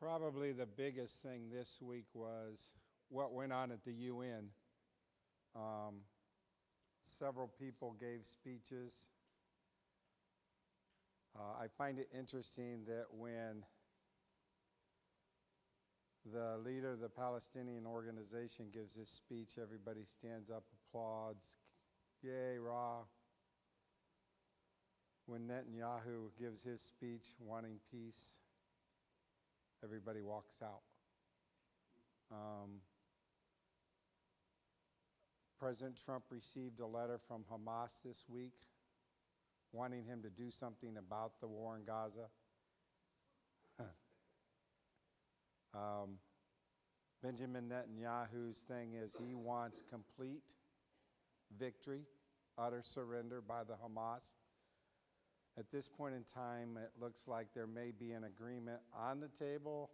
Probably the biggest thing this week was what went on at the UN. Several people gave speeches. I find it interesting that when the leader of the Palestinian organization gives his speech, everybody stands up, applauds, yay, rah. When Netanyahu gives his speech wanting peace, everybody walks out. President Trump received a letter from Hamas this week wanting him to do something about the war in Gaza. Benjamin Netanyahu's thing is he wants complete victory, utter surrender by the Hamas. At this point in time, it looks like there may be an agreement on the table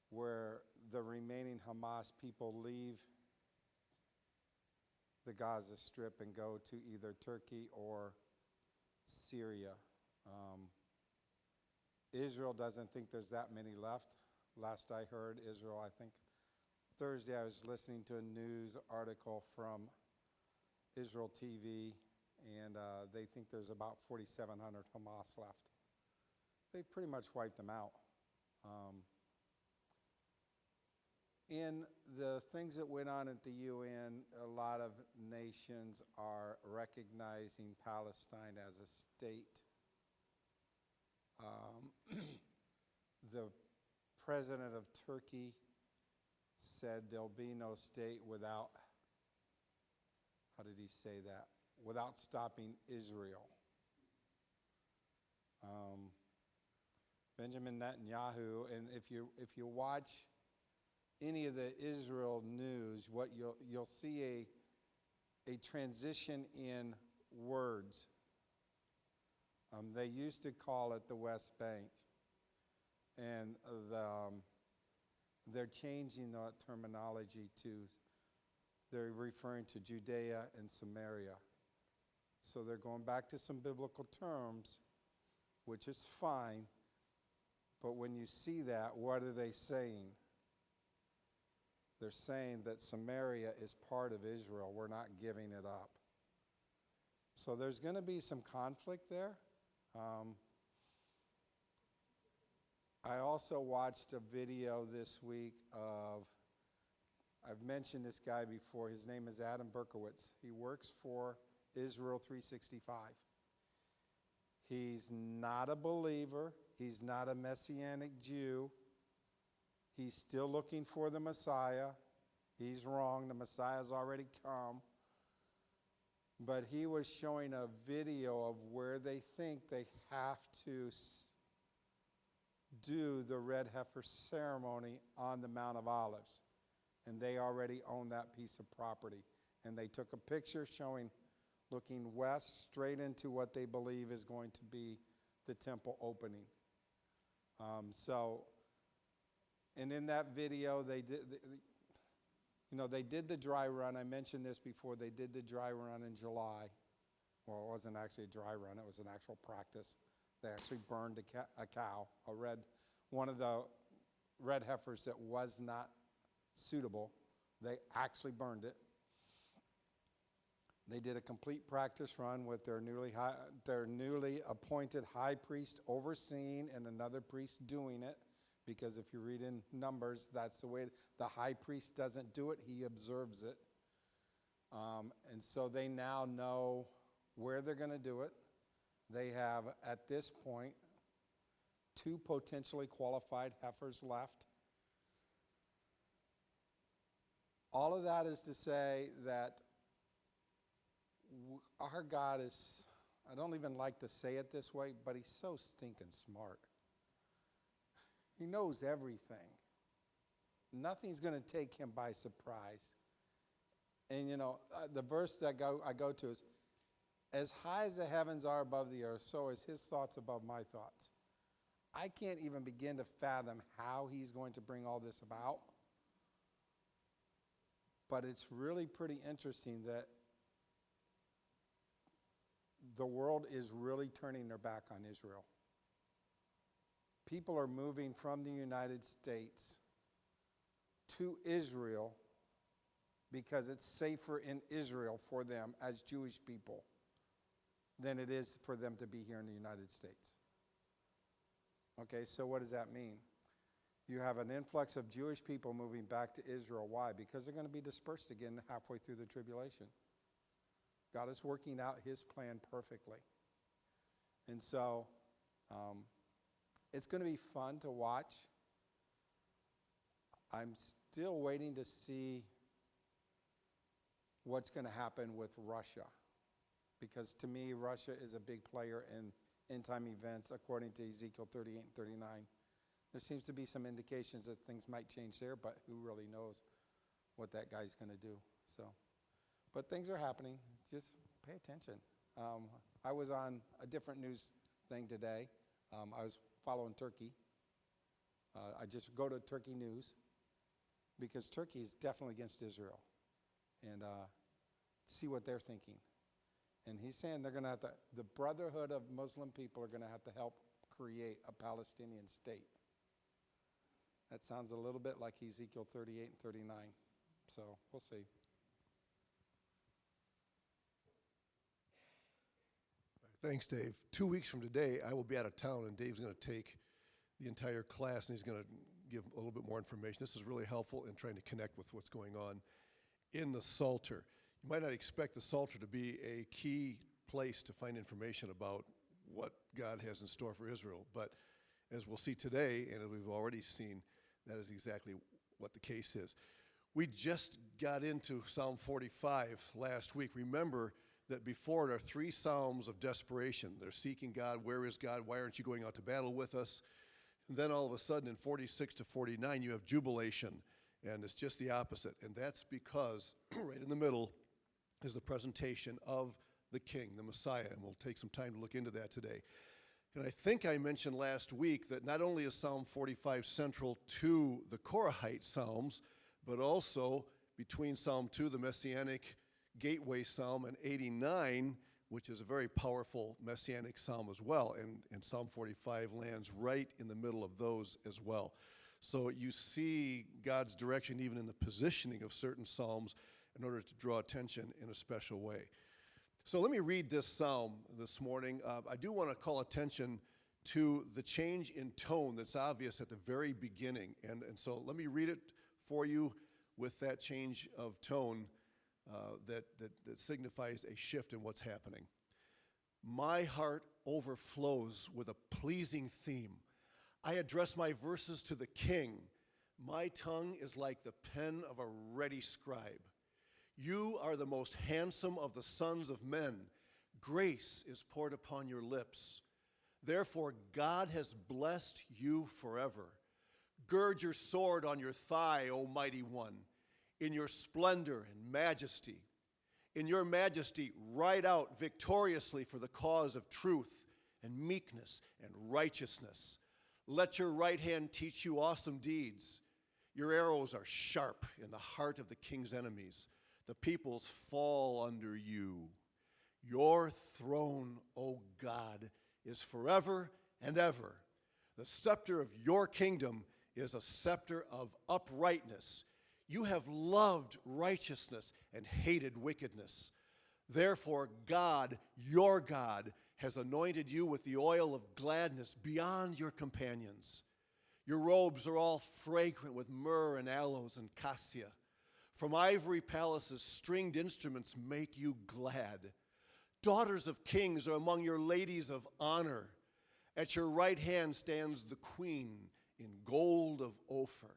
where the remaining Hamas people leave the Gaza Strip and go to either Turkey or Syria. Israel doesn't think there's that many left. Last I heard, Israel, I think Thursday I was listening to a news article from Israel TV, and they think there's about 4,700 Hamas left. They pretty much wiped them out. In the things that went on at the UN, a lot of nations are recognizing Palestine as a state. The president of Turkey said there'll be no state without, how did he say that? Without stopping Israel. Benjamin Netanyahu, and if you watch any of the Israel news, what you'll see a transition in words. They used to call it the West Bank, and they're changing the terminology to, they're referring to Judea and Samaria. So they're going back to some biblical terms, which is fine, but when you see that, what are they saying? They're saying that Samaria is part of Israel. We're not giving it up. So there's going to be some conflict there. I also watched a video this week of, I've mentioned this guy before. His name is Adam Berkowitz. He works for Israel 365. He's not a believer. He's not a Messianic Jew. He's still looking for the Messiah. He's wrong. The Messiah's already come. But he was showing a video of where they think they have to do the red heifer ceremony on the Mount of Olives. And they already own that piece of property. And they took a picture showing, looking west straight into what they believe is going to be the temple opening. And in that video, they did the dry run. I mentioned this before. They did the dry run in July. Well, it wasn't actually a dry run. It was an actual practice. They actually burned a cow, one of the red heifers that was not suitable. They actually burned it. They did a complete practice run with their newly appointed high priest overseeing and another priest doing it. Because if you read in Numbers, that's the way, the high priest doesn't do it, he observes it. And so they now know where they're going to do it. They have, at this point, 2 potentially qualified heifers left. All of that is to say that our God is, I don't even like to say it this way, but he's so stinking smart. He knows everything. Nothing's going to take him by surprise. And the verse that I go to is, as high as the heavens are above the earth, so is his thoughts above my thoughts. I can't even begin to fathom how he's going to bring all this about. But it's really pretty interesting that the world is really turning their back on Israel. people are moving from the United States to Israel because it's safer in Israel for them as Jewish people than it is for them to be here in the United States. Okay, so what does that mean? You have an influx of Jewish people moving back to Israel. Why? Because they're going to be dispersed again halfway through the tribulation. God is working out his plan perfectly. And so it's going to be fun to watch. I'm still waiting to see what's going to happen with Russia. Because to me, Russia is a big player in end-time events, according to Ezekiel 38 and 39. There seems to be some indications that things might change there, but who really knows what that guy's going to do. So, but things are happening. Just pay attention. I was on a different news thing today. I was following Turkey. I just go to Turkey News because Turkey is definitely against Israel, and see what they're thinking. And he's saying they're going to have to, the Brotherhood of Muslim people are going to have to help create a Palestinian state. That sounds a little bit like Ezekiel 38 and 39. So we'll see. Thanks, Dave. 2 weeks from today, I will be out of town, and Dave's going to take the entire class, and he's going to give a little bit more information. This is really helpful in trying to connect with what's going on in the Psalter. You might not expect the Psalter to be a key place to find information about what God has in store for Israel, but as we'll see today, and as we've already seen, that is exactly what the case is. We just got into Psalm 45 last week. Remember that before it are 3 psalms of desperation. They're seeking God. Where is God? Why aren't you going out to battle with us? And then all of a sudden in 46 to 49, you have jubilation, and it's just the opposite. And that's because right in the middle is the presentation of the King, the Messiah, and we'll take some time to look into that today. And I think I mentioned last week that not only is Psalm 45 central to the Korahite Psalms, but also between Psalm 2, the Messianic Gateway Psalm, and 89, which is a very powerful Messianic Psalm as well, and Psalm 45 lands right in the middle of those as well. So you see God's direction even in the positioning of certain Psalms in order to draw attention in a special way. So let me read this psalm this morning. I do want to call attention to the change in tone that's obvious at the very beginning. And so let me read it for you with that change of tone that signifies a shift in what's happening. My heart overflows with a pleasing theme. I address my verses to the King. My tongue is like the pen of a ready scribe. You are the most handsome of the sons of men. Grace is poured upon your lips. Therefore, God has blessed you forever. Gird your sword on your thigh, O mighty one, in your splendor and majesty. In your majesty, ride out victoriously for the cause of truth and meekness and righteousness. Let your right hand teach you awesome deeds. Your arrows are sharp in the heart of the king's enemies. The peoples fall under you. Your throne, O God, is forever and ever. The scepter of your kingdom is a scepter of uprightness. You have loved righteousness and hated wickedness. Therefore, God, your God, has anointed you with the oil of gladness beyond your companions. Your robes are all fragrant with myrrh and aloes and cassia. From ivory palaces, stringed instruments make you glad. Daughters of kings are among your ladies of honor. At your right hand stands the queen in gold of Ophir.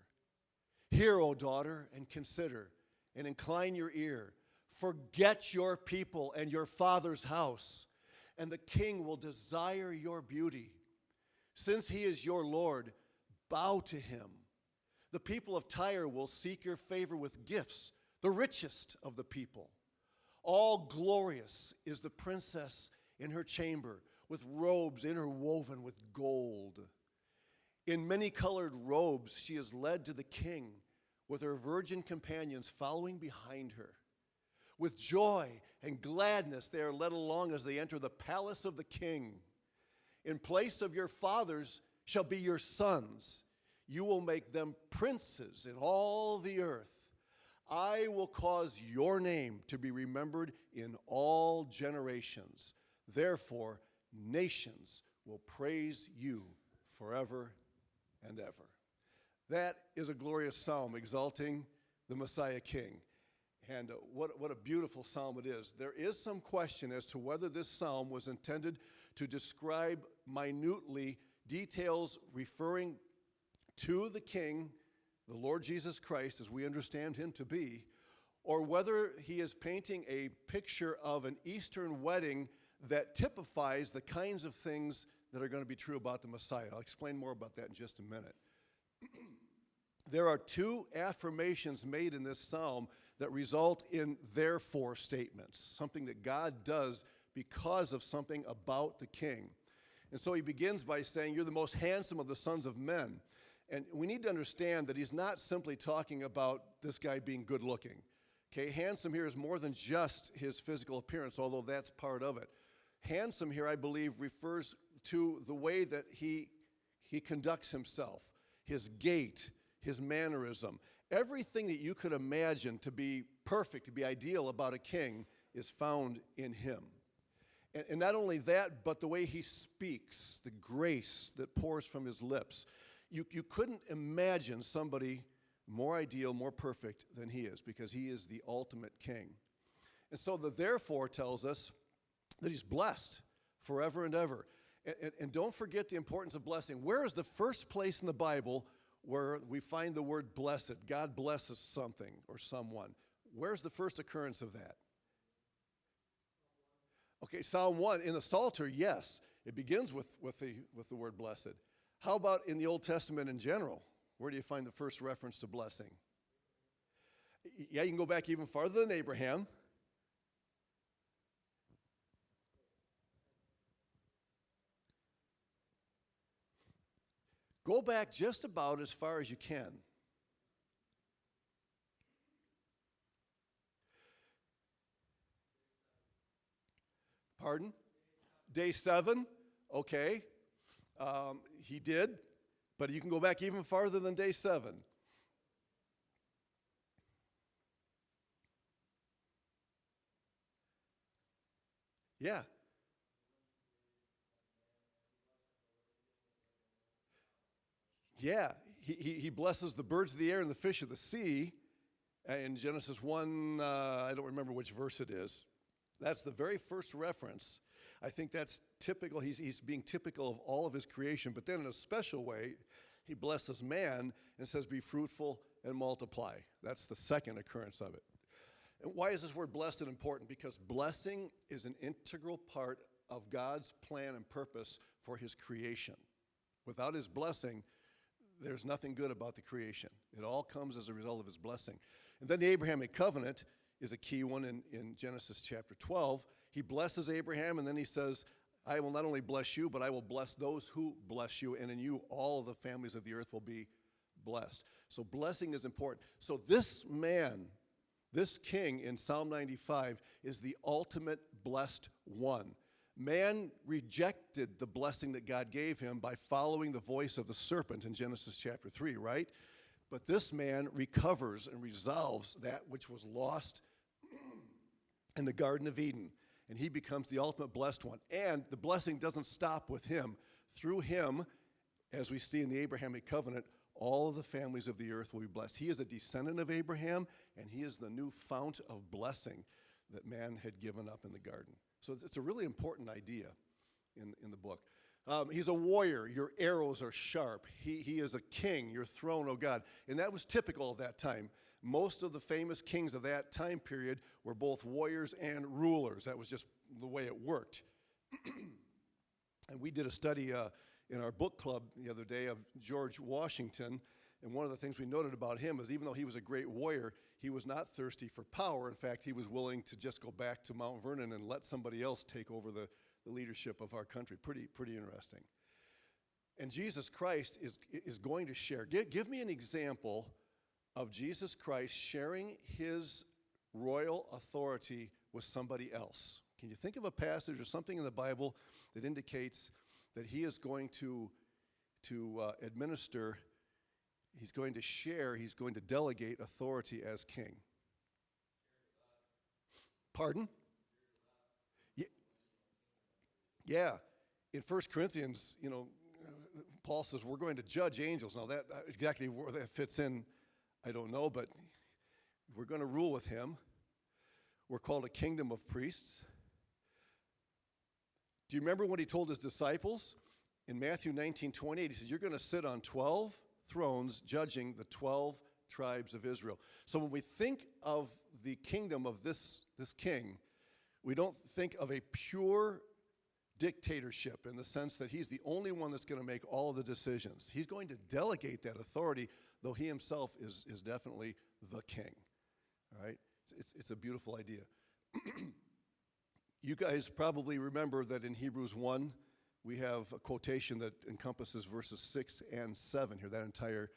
Hear, O daughter, and consider, and incline your ear. Forget your people and your father's house, and the king will desire your beauty. Since he is your Lord, bow to him. The people of Tyre will seek your favor with gifts, the richest of the people. All glorious is the princess in her chamber, with robes interwoven with gold. In many-colored robes she is led to the king, with her virgin companions following behind her. With joy and gladness they are led along as they enter the palace of the king. In place of your fathers, shall be your sons. You will make them princes in all the earth. I will cause your name to be remembered in all generations. Therefore, nations will praise you forever and ever. That is a glorious psalm exalting the Messiah King. And what a beautiful psalm it is. There is some question as to whether this psalm was intended to describe minutely details referring to the King, the Lord Jesus Christ, as we understand him to be, or whether he is painting a picture of an Eastern wedding that typifies the kinds of things that are going to be true about the Messiah. I'll explain more about that in just a minute. There are two affirmations made in this psalm that result in therefore statements, something that God does because of something about the king. And so he begins by saying, you're the most handsome of the sons of men. And we need to understand that he's not simply talking about this guy being good looking. Okay, handsome here is more than just his physical appearance, although that's part of it. Handsome here, I believe, refers to the way that he conducts himself, his gait, his mannerism. Everything that you could imagine to be perfect, to be ideal about a king is found in him. And not only that, but the way he speaks, the grace that pours from his lips. You couldn't imagine somebody more ideal, more perfect than he is, because he is the ultimate king. And so the therefore tells us that he's blessed forever and ever. And don't forget the importance of blessing. Where is the first place in the Bible where we find the word blessed? God blesses something or someone. Where's the first occurrence of that? Okay, Psalm 1, in the Psalter, yes. It begins with the word blessed. How about in the Old Testament in general? Where do you find the first reference to blessing? Yeah, you can go back even farther than Abraham. Go back just about as far as you can. Pardon? Day 7? Okay. He did, but you can go back even farther than day 7. Yeah. Yeah, he blesses the birds of the air and the fish of the sea. In Genesis 1, I don't remember which verse it is. That's the very first reference. I think that's typical. He's being typical of all of his creation. But then in a special way, he blesses man and says, be fruitful and multiply. That's the second occurrence of it. And why is this word blessed important? Because blessing is an integral part of God's plan and purpose for his creation. Without his blessing, there's nothing good about the creation. It all comes as a result of his blessing. And then the Abrahamic covenant is a key one in Genesis chapter 12. He blesses Abraham, and then he says, I will not only bless you, but I will bless those who bless you, and in you all of the families of the earth will be blessed. So blessing is important. So this man, this king in Psalm 95 is the ultimate blessed one. Man rejected the blessing that God gave him by following the voice of the serpent in Genesis chapter 3, right? But this man recovers and resolves that which was lost in the Garden of Eden, and he becomes the ultimate blessed one. And the blessing doesn't stop with him. Through him, as we see in the Abrahamic covenant, all of the families of the earth will be blessed. He is a descendant of Abraham, and he is the new fount of blessing that man had given up in the garden. So it's a really important idea in the book. He's a warrior. Your arrows are sharp. He is a king, your throne, O God. And that was typical of that time. Most of the famous kings of that time period were both warriors and rulers. That was just the way it worked. And we did a study in our book club the other day of George Washington. And one of the things we noted about him is even though he was a great warrior, he was not thirsty for power. In fact, he was willing to just go back to Mount Vernon and let somebody else take over the leadership of our country. Pretty interesting. And Jesus Christ is going to share. Give me an example of Jesus Christ sharing his royal authority with somebody else. Can you think of a passage or something in the Bible that indicates that he is going to administer, he's going to share, he's going to delegate authority as king. Pardon? Yeah. In 1 Corinthians, Paul says we're going to judge angels. Now, that exactly where that fits in, I don't know, but we're going to rule with him. We're called a kingdom of priests. Do you remember what he told his disciples? In Matthew 19:28, he says, you're going to sit on 12 thrones judging the 12 tribes of Israel. So when we think of the kingdom of this king, we don't think of a pure dictatorship in the sense that he's the only one that's going to make all of the decisions. He's going to delegate that authority, though he himself is definitely the king. All right? It's a beautiful idea. You guys probably remember that in Hebrews 1, we have a quotation that encompasses verses 6 and 7 here. That entire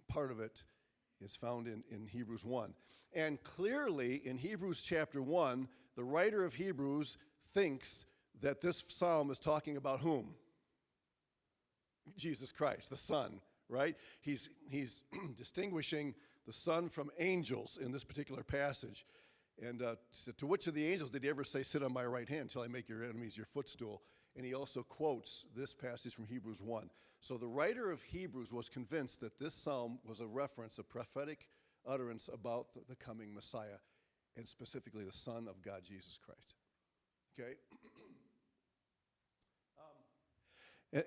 part of it is found in Hebrews 1. And clearly, in Hebrews chapter 1, the writer of Hebrews thinks that this psalm is talking about whom? Jesus Christ, the Son, right? He's distinguishing the Son from angels in this particular passage. And to which of the angels did he ever say, sit on my right hand until I make your enemies your footstool? And he also quotes this passage from Hebrews 1. So the writer of Hebrews was convinced that this psalm was a reference, a prophetic utterance about the coming Messiah, and specifically the Son of God, Jesus Christ. Okay?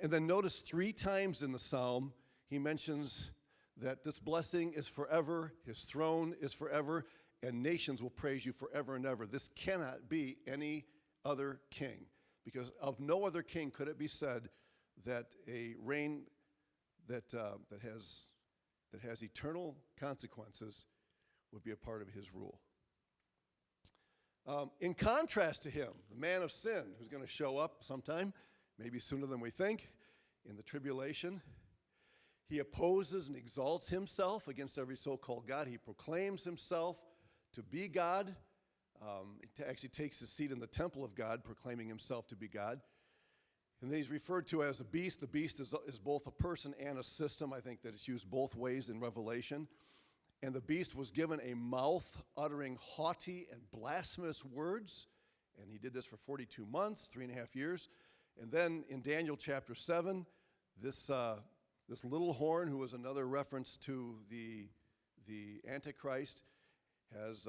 And then notice 3 times in the psalm, he mentions that this blessing is forever, his throne is forever, and nations will praise you forever and ever. This cannot be any other king, because of no other king could it be said that a reign that has eternal consequences would be a part of his rule. In contrast to him, the man of sin, who's going to show up sometime, maybe sooner than we think, in the tribulation, he opposes and exalts himself against every so-called God. He proclaims himself to be God. He actually takes his seat in the temple of God, proclaiming himself to be God. And then he's referred to as a beast. The beast is both a person and a system. I think that it's used both ways in Revelation. And the beast was given a mouth uttering haughty and blasphemous words. And he did this for 42 months, 3.5 years. And then in Daniel chapter 7, this little horn, who was another reference to the Antichrist, has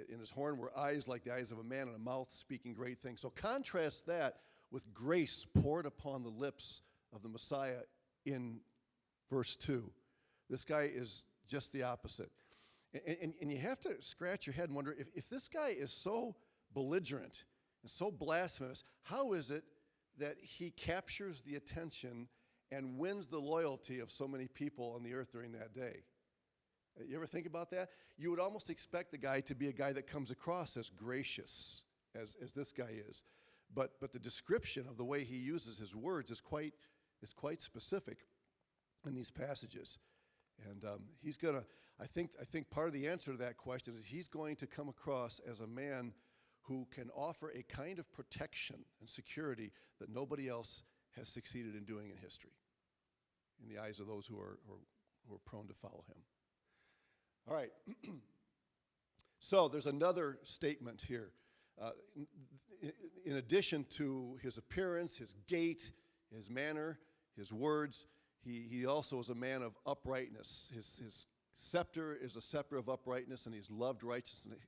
in his horn were eyes like the eyes of a man and a mouth speaking great things. So contrast that with grace poured upon the lips of the Messiah in verse 2. This guy is just the opposite. And you have to scratch your head and wonder, if this guy is so belligerent and so blasphemous, how is it that he captures the attention and wins the loyalty of so many people on the earth during that day? You ever think about that? You would almost expect the guy to be a guy that comes across as gracious as this guy is. But the description of the way he uses his words is quite specific in these passages. And he's going to, I think part of the answer to that question is he's going to come across as a man who can offer a kind of protection and security that nobody else has succeeded in doing in history, in the eyes of those who are prone to follow him. All right. So there's another statement here. In addition to his appearance, his gait, his manner, his words, he also is a man of uprightness. His scepter is a scepter of uprightness, and he's loved righteousness and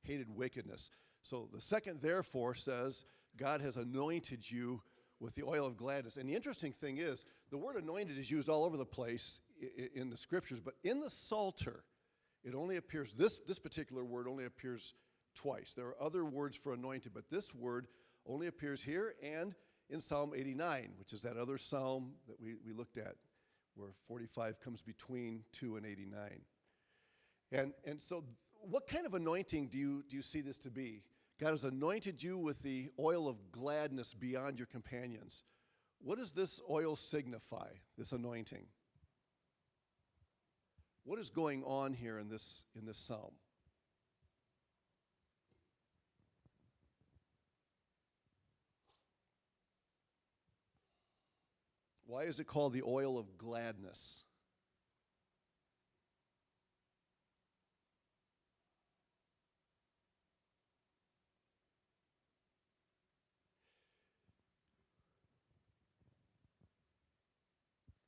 hated wickedness. So the second therefore says, God has anointed you with the oil of gladness. And the interesting thing is, the word anointed is used all over the place in the scriptures, but in the Psalter, it only appears, this particular word only appears twice. There are other words for anointed, but this word only appears here and in Psalm 89, which is that other psalm that we looked at, where 45 comes between 2 and 89. And so what kind of anointing do you see this to be? God has anointed you with the oil of gladness beyond your companions. What does this oil signify, this anointing? What is going on here in this psalm? Why is it called the oil of gladness?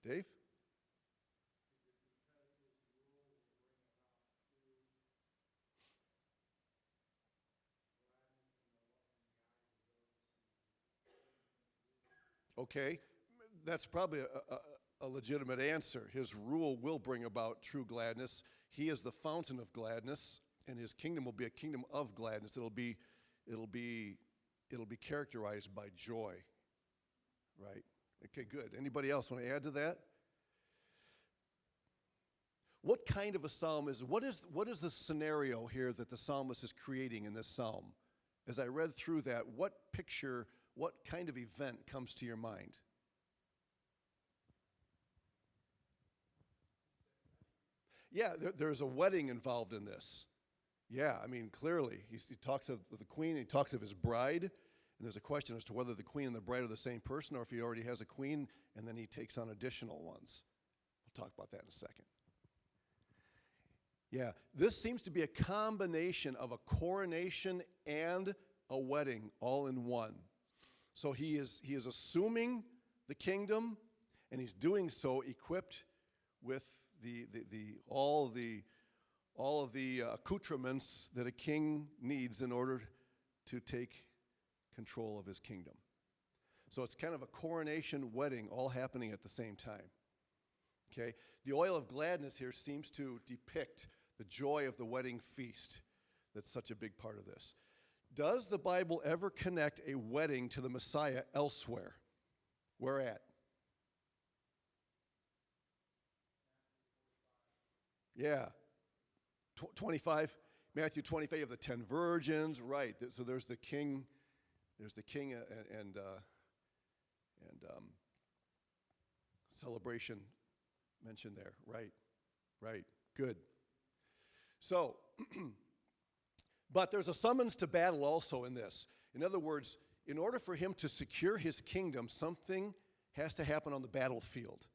Dave? Okay, that's probably a legitimate answer. His rule will bring about true gladness. He is the fountain of gladness, and his kingdom will be a kingdom of gladness. It'll be characterized by joy. Right? Okay, good. Anybody else want to add to that? What kind of a psalm is, what is the scenario here that the psalmist is creating in this psalm? As I read through that, what picture, what kind of event comes to your mind? Yeah, there's a wedding involved in this. Yeah, I mean, clearly. He talks of the queen, he talks of his bride, and there's a question as to whether the queen and the bride are the same person or if he already has a queen and then he takes on additional ones. We'll talk about that in a second. Yeah, this seems to be a combination of a coronation and a wedding all in one. So he is assuming the kingdom, and he's doing so equipped with all of the accoutrements that a king needs in order to take control of his kingdom. So it's kind of a coronation wedding all happening at the same time. Okay? The oil of gladness here seems to depict the joy of the wedding feast that's such a big part of this. Does the Bible ever connect a wedding to the Messiah elsewhere? Where at? Yeah. 25, Matthew 25, you have the 10 virgins, right. So there's the king and celebration mentioned there, right, good. So, but there's a summons to battle also in this. In other words, in order for him to secure his kingdom, something has to happen on the battlefield.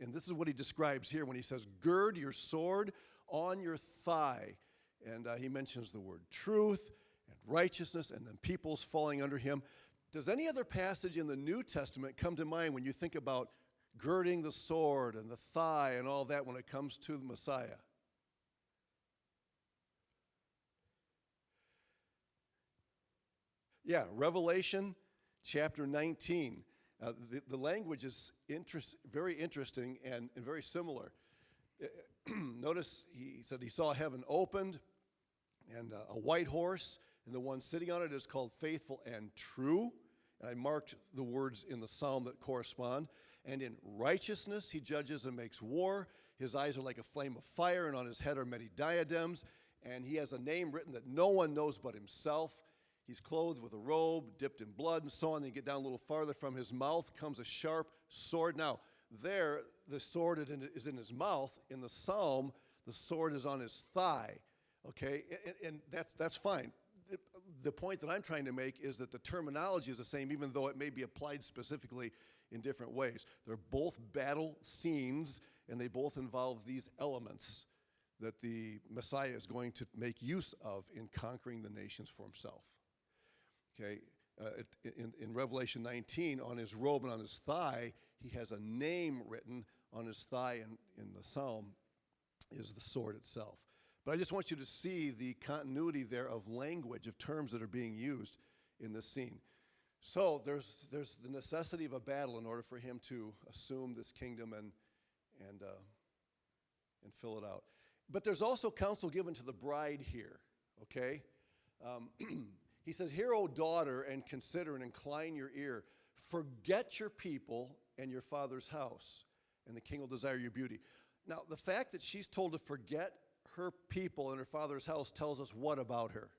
And this is what he describes here when he says, gird your sword on your thigh. And he mentions the word truth and righteousness and then peoples falling under him. Does any other passage in the New Testament come to mind when you think about girding the sword and the thigh and all that when it comes to the Messiah? Yeah, Revelation chapter 19. The language is very interesting and very similar. Notice he said he saw heaven opened and a white horse, and the one sitting on it is called Faithful and True. And I marked the words in the psalm that correspond. And in righteousness he judges and makes war. His eyes are like a flame of fire, and on his head are many diadems. And he has a name written that no one knows but himself. He's clothed with a robe, dipped in blood, and so on. Then you get down a little farther. From his mouth comes a sharp sword. Now, there, the sword is in his mouth. In the psalm, the sword is on his thigh. Okay, and that's fine. The point that I'm trying to make is that the terminology is the same, even though it may be applied specifically in different ways. They're both battle scenes, and they both involve these elements that the Messiah is going to make use of in conquering the nations for himself. Okay, in Revelation 19, on his robe and on his thigh, he has a name written on his thigh, and in the psalm is the sword itself. But I just want you to see the continuity there of language, of terms that are being used in this scene. So there's the necessity of a battle in order for him to assume this kingdom and fill it out. But there's also counsel given to the bride here, okay? He says, hear, O daughter, and consider and incline your ear. Forget your people and your father's house, and the king will desire your beauty. Now, the fact that she's told to forget her people and her father's house tells us what about her?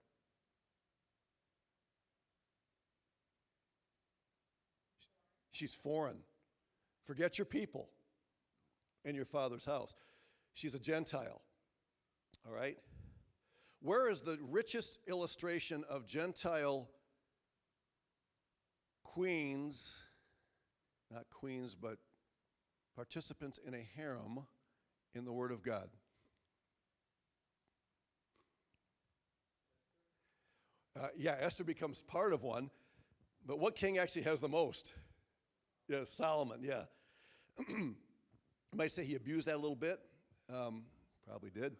She's foreign. Forget your people and your father's house. She's a Gentile, all right? Where is the richest illustration of Gentile queens, not queens, but participants in a harem in the Word of God? Yeah, Esther becomes part of one, but what king actually has the most? Yeah, Solomon, yeah. You might say he abused that a little bit. Probably did.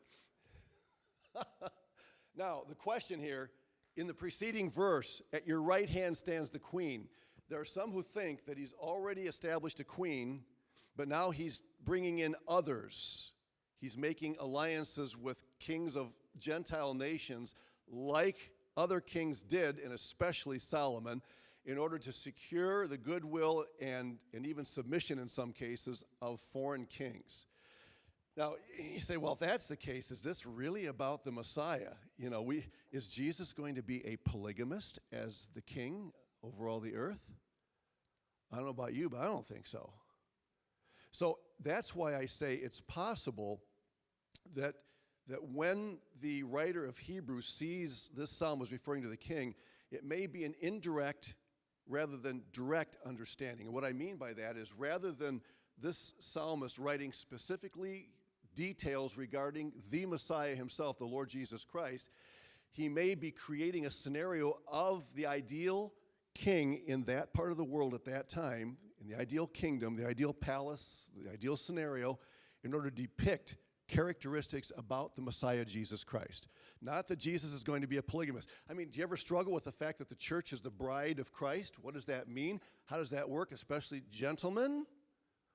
Now, the question here, in the preceding verse, at your right hand stands the queen. There are some who think that he's already established a queen, but now he's bringing in others. He's making alliances with kings of Gentile nations like other kings did, and especially Solomon, in order to secure the goodwill and even submission in some cases of foreign kings. Now, you say, well, if that's the case, is this really about the Messiah? You know, is Jesus going to be a polygamist as the king over all the earth? I don't know about you, but I don't think so. So that's why I say it's possible that when the writer of Hebrews sees this psalm as referring to the king, it may be an indirect rather than direct understanding. And what I mean by that is rather than this psalmist writing specifically details regarding the Messiah himself, the Lord Jesus Christ, he may be creating a scenario of the ideal king in that part of the world at that time, in the ideal kingdom, the ideal palace, the ideal scenario, in order to depict characteristics about the Messiah, Jesus Christ. Not that Jesus is going to be a polygamist. I mean, do you ever struggle with the fact that the church is the bride of Christ? What does that mean? How does that work, especially gentlemen?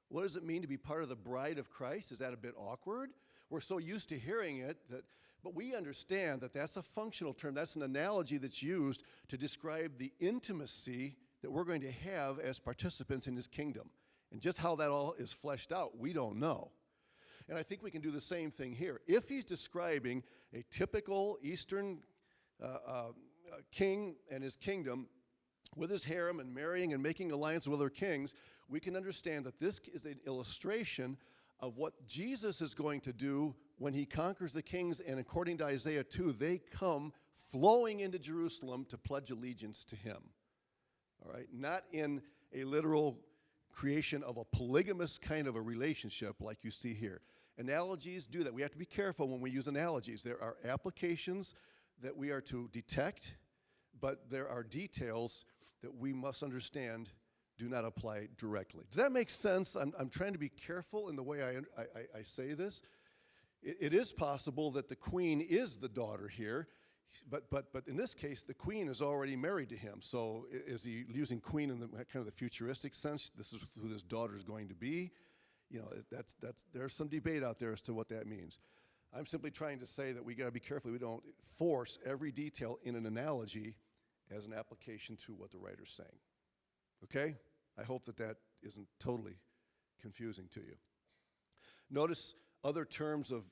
What does it mean to be part of the bride of Christ? Is that a bit awkward? We're so used to hearing it, but we understand that that's a functional term. That's an analogy that's used to describe the intimacy that we're going to have as participants in his kingdom. And just how that all is fleshed out, we don't know. And I think we can do the same thing here. If he's describing a typical Eastern king and his kingdom with his harem and marrying and making alliances with other kings, we can understand that this is an illustration of what Jesus is going to do when he conquers the kings, and according to Isaiah 2, they come flowing into Jerusalem to pledge allegiance to him. All right? Not in a literal creation of a polygamous kind of a relationship like you see here. Analogies do that. We have to be careful when we use analogies. There are applications that we are to detect, but there are details that we must understand do not apply directly. Does that make sense? I'm trying to be careful in the way I say this. It is possible that the queen is the daughter here, but in this case, the queen is already married to him. So is he using queen in the kind of the futuristic sense? This is who this daughter is going to be. You know, there's some debate out there as to what that means. I'm simply trying to say that we got to be careful. We don't force every detail in an analogy as an application to what the writer's saying. Okay? I hope that isn't totally confusing to you. Notice other terms of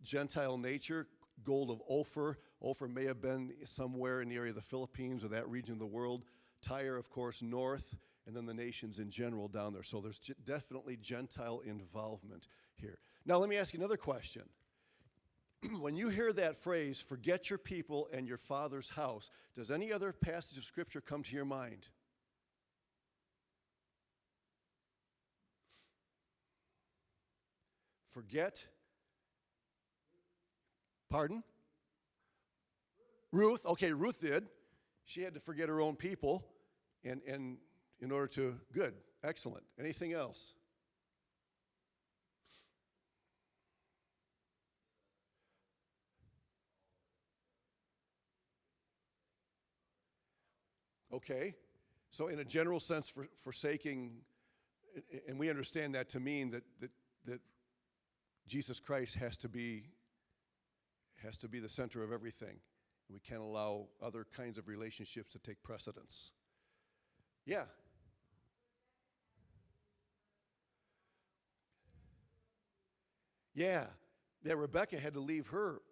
Gentile nature. Gold of Ophir. Ophir may have been somewhere in the area of the Philippines or that region of the world. Tyre, of course, north, and then the nations in general down there. So there's definitely Gentile involvement here. Now let me ask you another question. When you hear that phrase, forget your people and your father's house, does any other passage of Scripture come to your mind? Forget. Pardon? Ruth. Okay, Ruth did. She had to forget her own people and in order to, good, excellent. Anything else? Okay, so in a general sense, forsaking, and we understand that to mean that Jesus Christ has to be the center of everything. We can't allow other kinds of relationships to take precedence. Yeah. Yeah, Rebecca had to leave her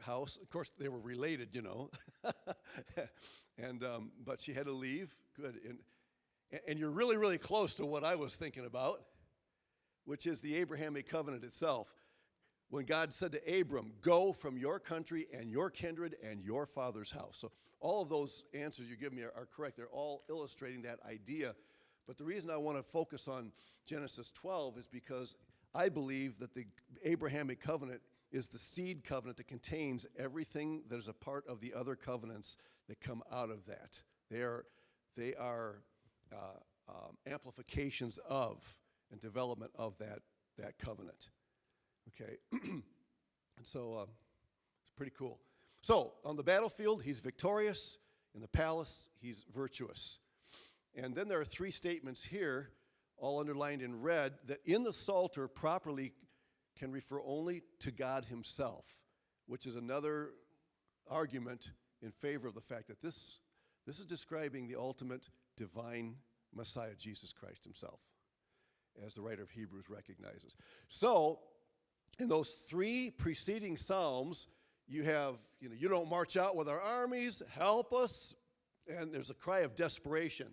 house. Of course, they were related, you know. But she had to leave. Good. And you're really, really close to what I was thinking about, which is the Abrahamic covenant itself. When God said to Abram, go from your country and your kindred and your father's house. So all of those answers you give me are correct. They're all illustrating that idea. But the reason I want to focus on Genesis 12 is because I believe that the Abrahamic covenant is the seed covenant that contains everything that is a part of the other covenants that come out of that. They are amplifications of and development of that covenant. Okay, and so it's pretty cool. So on the battlefield, he's victorious. In the palace, he's virtuous. And then there are three statements here, all underlined in red, that in the Psalter properly can refer only to God himself, which is another argument in favor of the fact that this is describing the ultimate divine Messiah, Jesus Christ himself, as the writer of Hebrews recognizes. So, in those three preceding Psalms, you have, you don't march out with our armies, help us, and there's a cry of desperation.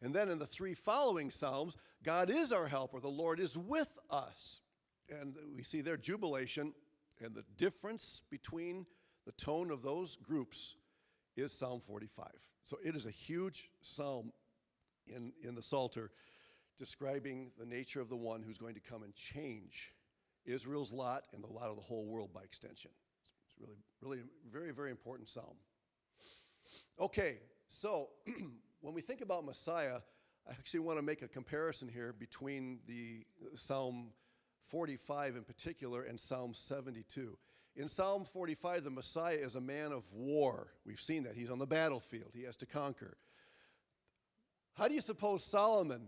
And then in the three following Psalms, God is our helper, the Lord is with us. And we see their jubilation, and the difference between the tone of those groups is Psalm 45. So it is a huge psalm in the Psalter describing the nature of the one who's going to come and change Israel's lot and the lot of the whole world by extension. It's really, really a very, very important psalm. Okay, so when we think about Messiah, I actually want to make a comparison here between the Psalm 45 in particular and Psalm 72. In Psalm 45, the Messiah is a man of war. We've seen that. He's on the battlefield. He has to conquer. How do you suppose Solomon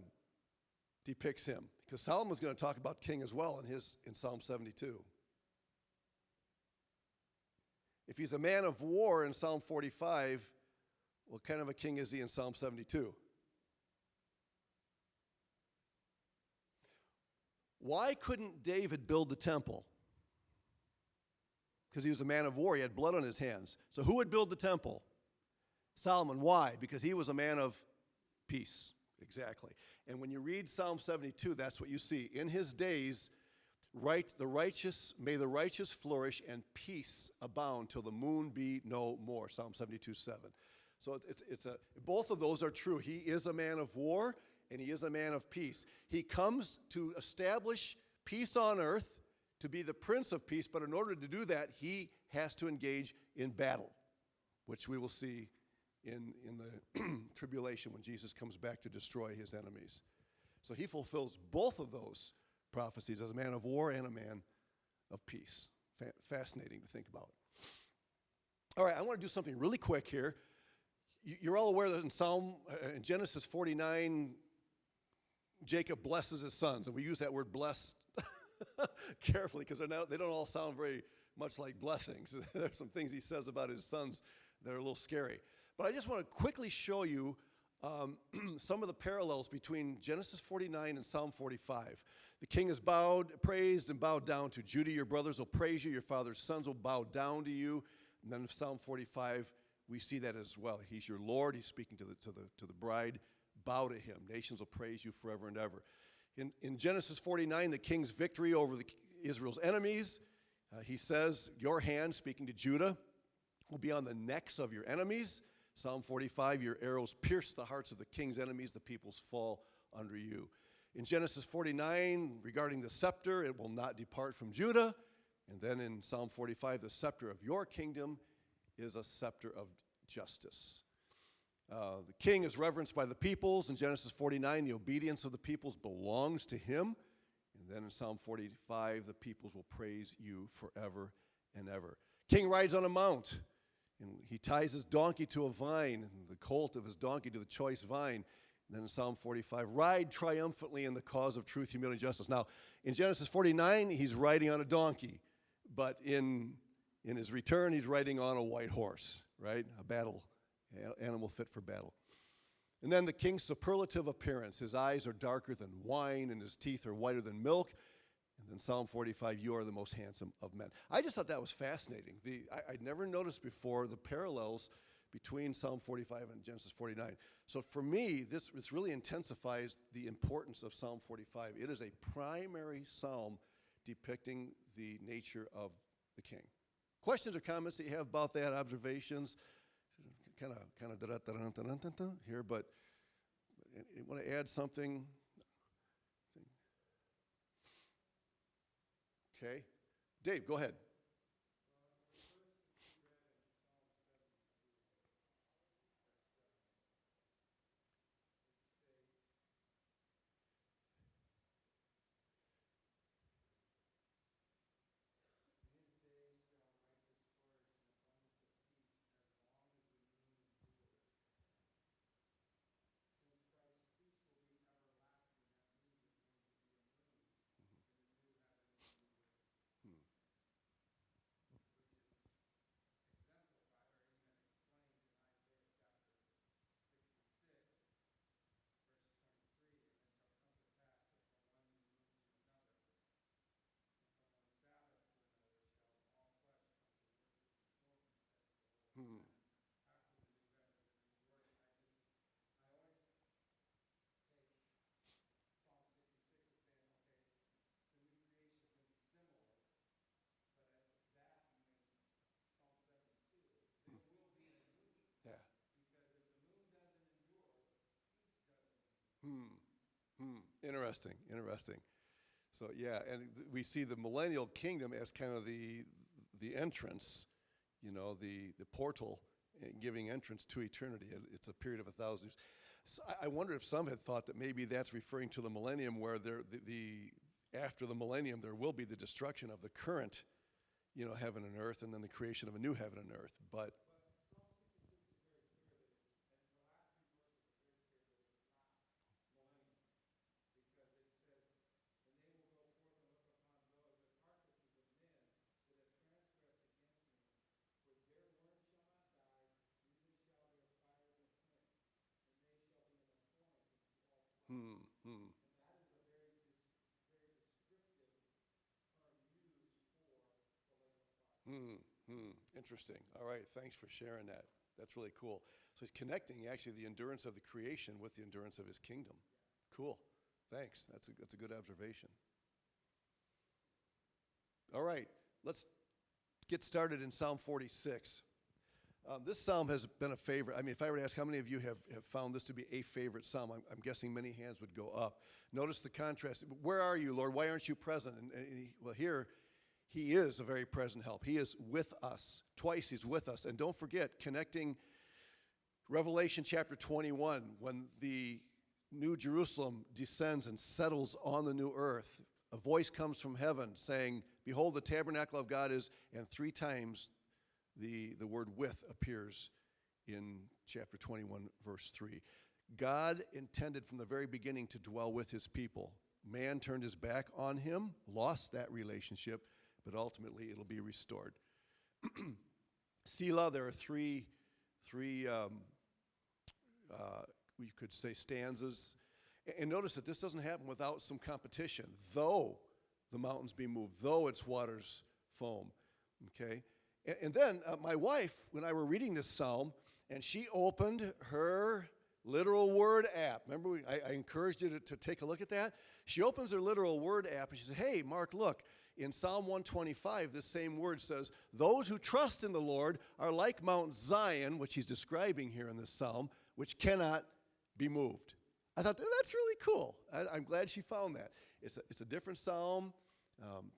depicts him? Because Solomon's going to talk about king as well in Psalm 72. If he's a man of war in Psalm 45, what kind of a king is he in Psalm 72? Why couldn't David build the temple? Because he was a man of war. He had blood on his hands. So who would build the temple? Solomon. Why? Because he was a man of peace. Exactly. And when you read Psalm 72, that's what you see. In his days, may the righteous flourish and peace abound till the moon be no more. Psalm 72:7. So both of those are true. He is a man of war and he is a man of peace. He comes to establish peace on earth, to be the Prince of Peace, but in order to do that, he has to engage in battle, which we will see in the tribulation when Jesus comes back to destroy his enemies. So he fulfills both of those prophecies as a man of war and a man of peace. Fascinating to think about. All right, I want to do something really quick here. You're all aware that in Genesis 49, Jacob blesses his sons, and we use that word blessed carefully because they don't all sound very much like blessings. There's some things he says about his sons that are a little scary. But I just want to quickly show you some of the parallels between Genesis 49 and Psalm 45. The king is praised and bowed down to. Judah, your brothers will praise you. Your father's sons will bow down to you. And then in Psalm 45, we see that as well. He's your Lord. He's speaking to the bride. Bow to him. Nations will praise you forever and ever. In Genesis 49, the king's victory over Israel's enemies, he says, your hand, speaking to Judah, will be on the necks of your enemies. Psalm 45, your arrows pierce the hearts of the king's enemies, the peoples fall under you. In Genesis 49, regarding the scepter, it will not depart from Judah. And then in Psalm 45, the scepter of your kingdom is a scepter of justice. The king is reverenced by the peoples. In Genesis 49, the obedience of the peoples belongs to him. And then in Psalm 45, the peoples will praise you forever and ever. King rides on a mount, and he ties his donkey to a vine, and the colt of his donkey to the choice vine. And then in Psalm 45, ride triumphantly in the cause of truth, humility, and justice. Now, in Genesis 49, he's riding on a donkey, but in his return, he's riding on a white horse, right? A battle animal fit for battle. And then the king's superlative appearance. His eyes are darker than wine, and his teeth are whiter than milk. And then Psalm 45, you are the most handsome of men. I just thought that was fascinating. I'd never noticed before the parallels between Psalm 45 and Genesis 49. So for me, this really intensifies the importance of Psalm 45. It is a primary psalm depicting the nature of the king. Questions or comments that you have about that, observations? Kind of here, but You want to add something? Okay. Dave, go ahead. Hmm. Yeah. Hmm. Hmm. Interesting. Interesting. So yeah, and we see the millennial kingdom as kind of the entrance, the portal, giving entrance to eternity. It's a period of 1,000 years. So I wonder if some had thought that maybe that's referring to the millennium, where after the millennium there will be the destruction of the current, heaven and earth, and then the creation of a new heaven and earth. But hmm, hmm. Hmm, hmm. Interesting. All right, thanks for sharing that. That's really cool. So he's connecting actually the endurance of the creation with the endurance of his kingdom. Cool. Thanks. That's a good observation. All right, let's get started in Psalm 46. This psalm has been a favorite. I mean, if I were to ask how many of you have found this to be a favorite psalm, I'm guessing many hands would go up. Notice the contrast. Where are you, Lord? Why aren't you present? Well, here, he is a very present help. He is with us. Twice he's with us. And don't forget, connecting Revelation chapter 21, when the New Jerusalem descends and settles on the new earth, a voice comes from heaven saying, behold, the tabernacle of God is, and 3 times the word with appears in chapter 21, verse 3. God intended from the very beginning to dwell with his people. Man turned his back on him, lost that relationship, but ultimately it'll be restored. Selah, there are three we could say stanzas. And notice that this doesn't happen without some competition. Though the mountains be moved, though its waters foam. Okay? And then my wife, when I were reading this psalm, and she opened her literal word app. Remember, I encouraged you to take a look at that? She opens her literal word app, and she says, hey, Mark, look. In Psalm 125, this same word says, those who trust in the Lord are like Mount Zion, which he's describing here in this psalm, which cannot be moved. I thought, that's really cool. I'm glad she found that. It's a different psalm,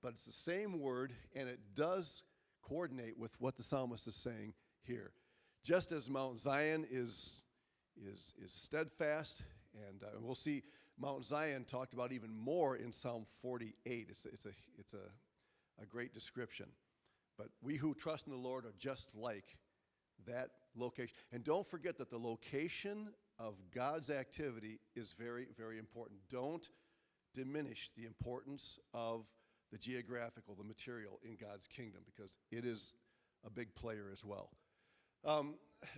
but it's the same word, and it does coordinate with what the psalmist is saying here. Just as Mount Zion is steadfast, and we'll see Mount Zion talked about even more in Psalm 48. It's a great description. But we who trust in the Lord are just like that location. And don't forget that the location of God's activity is very, very important. Don't diminish the importance of the geographical, the material in God's kingdom, because it is a big player as well.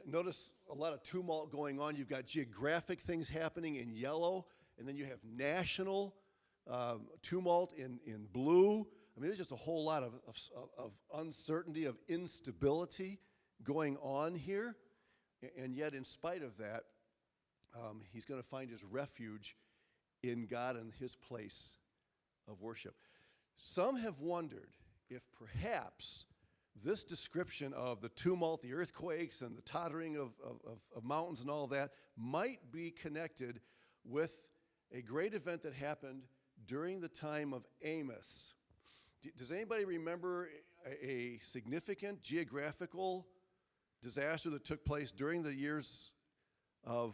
Notice a lot of tumult going on. You've got geographic things happening in yellow, and then you have national tumult in blue. I mean, there's just a whole lot of uncertainty, of instability going on here. And yet, in spite of that, he's going to find his refuge in God and his place of worship. Some have wondered if perhaps this description of the tumult, the earthquakes, and the tottering of mountains and all that might be connected with a great event that happened during the time of Amos. Does anybody remember a significant geographical disaster that took place during the years of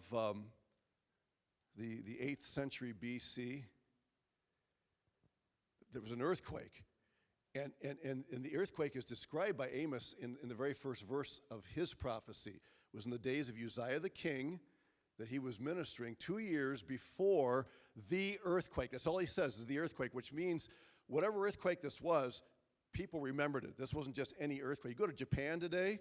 the 8th century BC? There was an earthquake. And the earthquake is described by Amos in the very first verse of his prophecy. It was in the days of Uzziah the king that he was ministering 2 years before the earthquake. That's all he says is the earthquake, which means whatever earthquake this was, people remembered it. This wasn't just any earthquake. You go to Japan today,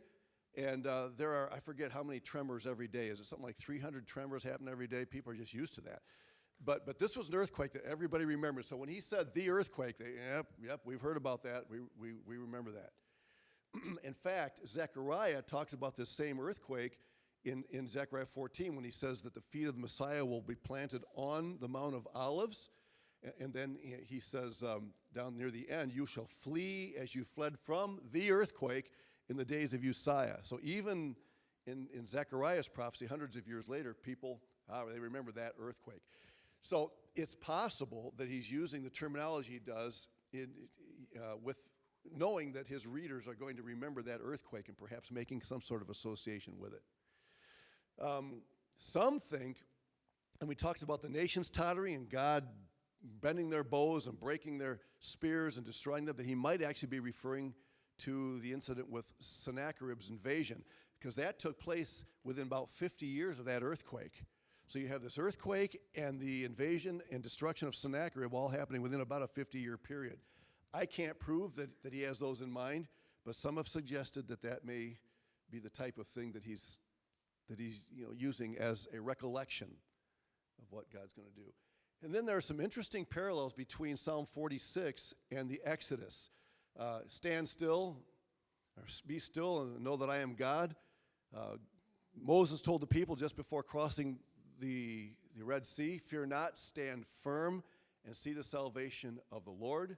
and there are, I forget how many tremors every day. Is it something like 300 tremors happen every day? People are just used to that. But this was an earthquake that everybody remembers. So when he said the earthquake, yep, we've heard about that. We remember that. In fact, Zechariah talks about this same earthquake in Zechariah 14 when he says that the feet of the Messiah will be planted on the Mount of Olives. And then he says down near the end, you shall flee as you fled from the earthquake in the days of Uzziah. So even in Zechariah's prophecy, hundreds of years later, people, they remember that earthquake. So it's possible that he's using the terminology he does with knowing that his readers are going to remember that earthquake and perhaps making some sort of association with it. Some think, and we talked about the nations tottering and God bending their bows and breaking their spears and destroying them, that he might actually be referring to the incident with Sennacherib's invasion, because that took place within about 50 years of that earthquake. So you have this earthquake and the invasion and destruction of Sennacherib all happening within about a 50-year period. I can't prove that he has those in mind, but some have suggested that may be the type of thing that he's using as a recollection of what God's going to do. And then there are some interesting parallels between Psalm 46 and the Exodus. Stand still, or be still and know that I am God. Moses told the people just before crossing the Red Sea, fear not, stand firm and see the salvation of the Lord.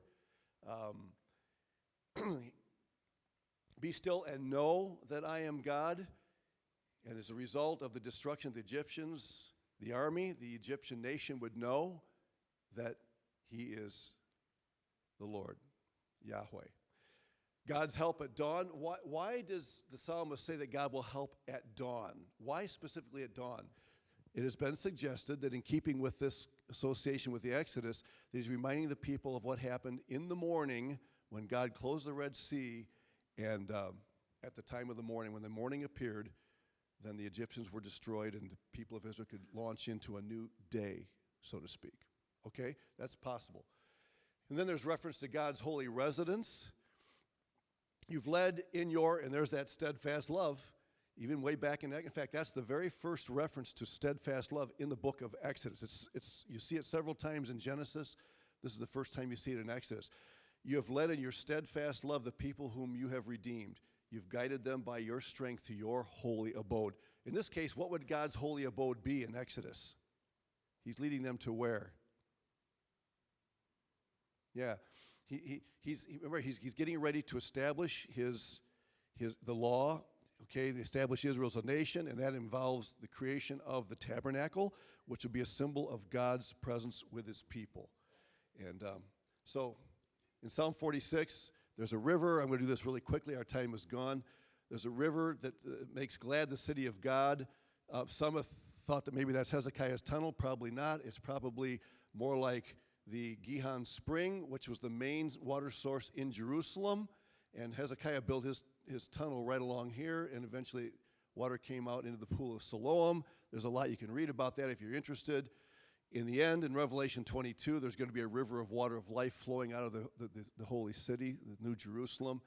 Be still and know that I am God. And as a result of the destruction of the Egyptians, the army, the Egyptian nation would know that he is the Lord, Yahweh. God's help at dawn. Why does the psalmist say that God will help at dawn? Why specifically at dawn? It has been suggested that in keeping with this association with the Exodus, that he's reminding the people of what happened in the morning when God closed the Red Sea, and at the time of the morning, when the morning appeared, then the Egyptians were destroyed and the people of Israel could launch into a new day, so to speak. Okay? That's possible. And then there's reference to God's holy residence. You've led in your, and there's that steadfast love, even way back in fact, that's the very first reference to steadfast love in the book of Exodus. You see it several times in Genesis. This is the first time you see it in Exodus. You have led in your steadfast love the people whom you have redeemed. You've guided them by your strength to your holy abode. In this case, what would God's holy abode be in Exodus? He's leading them to where? Yeah, he's getting ready to establish the law. Okay, they establish Israel as a nation, and that involves the creation of the tabernacle, which will be a symbol of God's presence with his people. And so in Psalm 46, there's a river. I'm going to do this really quickly. Our time is gone. There's a river that makes glad the city of God. Some have thought that maybe that's Hezekiah's tunnel. Probably not. It's probably more like the Gihon Spring, which was the main water source in Jerusalem. And Hezekiah built his tunnel right along here, and eventually water came out into the pool of Siloam. There's a lot you can read about that if you're interested. In the end, in Revelation 22, there's going to be a river of water of life flowing out of the holy city, the New Jerusalem.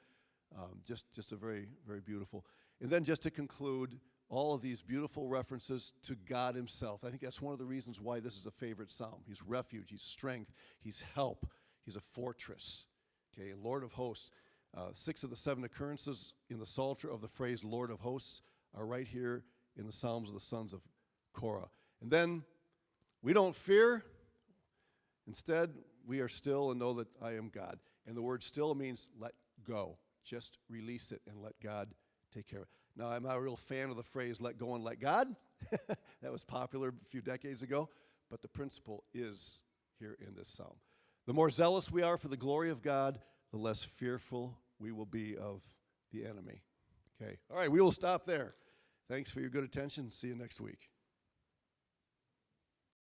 Just a very, very beautiful. And then just to conclude, all of these beautiful references to God himself. I think that's one of the reasons why this is a favorite psalm. He's refuge, he's strength, he's help, he's a fortress. Okay, Lord of hosts. 6 of the 7 occurrences in the Psalter of the phrase Lord of hosts are right here in the Psalms of the sons of Korah. And then we don't fear. Instead, we are still and know that I am God. And the word still means let go. Just release it and let God take care of it. Now, I'm not a real fan of the phrase let go and let God. That was popular a few decades ago. but the principle is here in this psalm. The more zealous we are for the glory of God, the less fearful we will be of the enemy. Okay. All right, we will stop there. Thanks for your good attention. See you next week.